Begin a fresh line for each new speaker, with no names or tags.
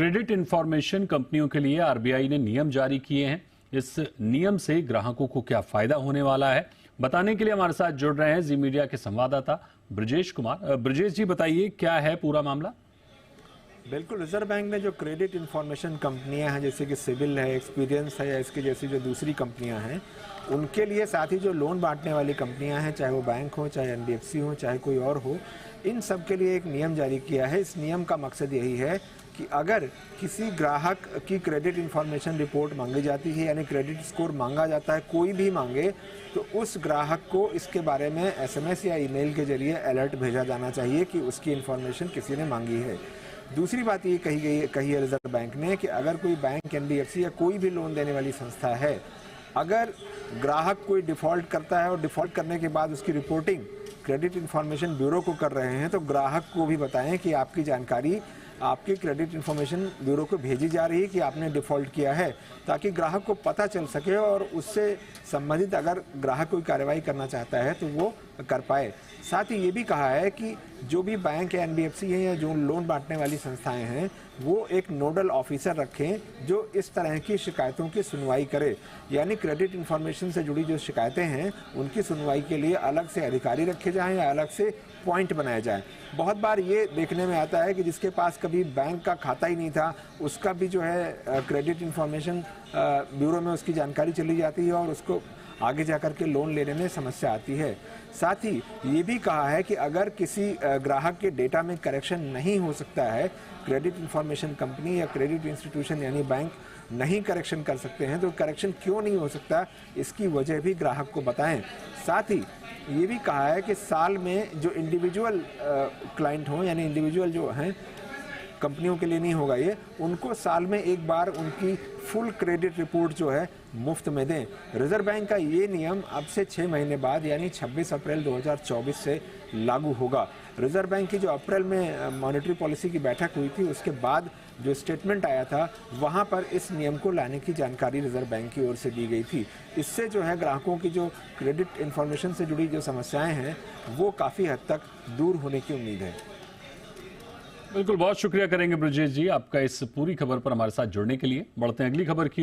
Credit information कंपनियों के लिए आरबीआई ने नियम जारी किए हैं। इस नियम से ग्राहकों को क्या फायदा होने वाला है, बताने के लिए हमारे साथ जुड़ रहे हैं जी मीडिया के संवाददाता ब्रजेश कुमार। ब्रजेश जी, बताइए क्या है पूरा मामला।
बिल्कुल, रिजर्व बैंक ने जो क्रेडिट इंफॉर्मेशन कंपनियां हैं, जैसे कि सिविल है, एक्सपीरियंस है या इसकी जैसी जो दूसरी कंपनियां हैं, उनके लिए, साथ ही जो लोन बांटने वाली कंपनियां हैं, चाहे वो बैंक हो, चाहे एनबीएफसी हो, चाहे कोई और हो, इन सब के लिए एक नियम जारी किया है। इस नियम का मकसद यही है कि अगर किसी ग्राहक की क्रेडिट इंफॉर्मेशन रिपोर्ट मांगी जाती है, यानी क्रेडिट स्कोर मांगा जाता है, कोई भी मांगे, तो उस ग्राहक को इसके बारे में एसएमएस या ईमेल के जरिए अलर्ट भेजा जाना चाहिए कि उसकी इंफॉर्मेशन किसी ने मांगी है। दूसरी बात ये कही है रिजर्व बैंक ने कि अगर कोई बैंक, एनबीएफसी या कोई भी लोन देने वाली संस्था है, अगर ग्राहक कोई डिफ़ॉल्ट करता है और डिफ़ॉल्ट करने के बाद उसकी रिपोर्टिंग क्रेडिट इंफॉर्मेशन ब्यूरो को कर रहे हैं, तो ग्राहक को भी बताएं कि आपकी जानकारी आपके क्रेडिट इंफॉर्मेशन ब्यूरो को भेजी जा रही है कि आपने डिफ़ॉल्ट किया है, ताकि ग्राहक को पता चल सके और उससे संबंधित अगर ग्राहक कोई कार्रवाई करना चाहता है तो वो कर पाए। साथ ही ये भी कहा है कि जो भी बैंक या एनबीएफसी हैं या जो लोन बांटने वाली संस्थाएं हैं, वो एक नोडल ऑफिसर रखें जो इस तरह की शिकायतों की सुनवाई करे। यानी क्रेडिट इंफॉर्मेशन से जुड़ी जो शिकायतें हैं, उनकी सुनवाई के लिए अलग से अधिकारी रखे जाएं या अलग से पॉइंट बनाए जाएं। बहुत बार ये देखने में आता है कि जिसके पास कभी बैंक का खाता ही नहीं था, उसका भी जो है क्रेडिट इंफॉर्मेशन ब्यूरो में उसकी जानकारी चली जाती है और उसको आगे जाकर के लोन लेने में समस्या आती है। साथ ही ये भी कहा है कि अगर किसी ग्राहक के डेटा में करेक्शन नहीं हो सकता है, क्रेडिट इंफॉर्मेशन कंपनी या क्रेडिट इंस्टीट्यूशन यानी बैंक नहीं करेक्शन कर सकते हैं, तो करेक्शन क्यों नहीं हो सकता, इसकी वजह भी ग्राहक को बताएं। साथ ही ये भी कहा है कि साल में जो इंडिविजुअल क्लाइंट हों, यानी इंडिविजुअल जो हैं, कंपनियों के लिए नहीं होगा ये, उनको साल में एक बार उनकी फुल क्रेडिट रिपोर्ट जो है मुफ्त में दें। रिजर्व बैंक का ये नियम अब से 6 महीने बाद यानी 26 अप्रैल 2024 से लागू होगा। रिजर्व बैंक की जो अप्रैल में मॉनेटरी पॉलिसी की बैठक हुई थी, उसके बाद जो स्टेटमेंट आया था, वहाँ पर इस नियम को लाने की जानकारी रिजर्व बैंक की ओर से दी गई थी। इससे जो है ग्राहकों की जो क्रेडिट इंफॉर्मेशन से जुड़ी जो समस्याएं हैं, वो काफ़ी हद तक दूर होने की उम्मीद है।
बिल्कुल, बहुत शुक्रिया करेंगे ब्रजेश जी आपका इस पूरी खबर पर हमारे साथ जुड़ने के लिए। बढ़ते हैं अगली खबर की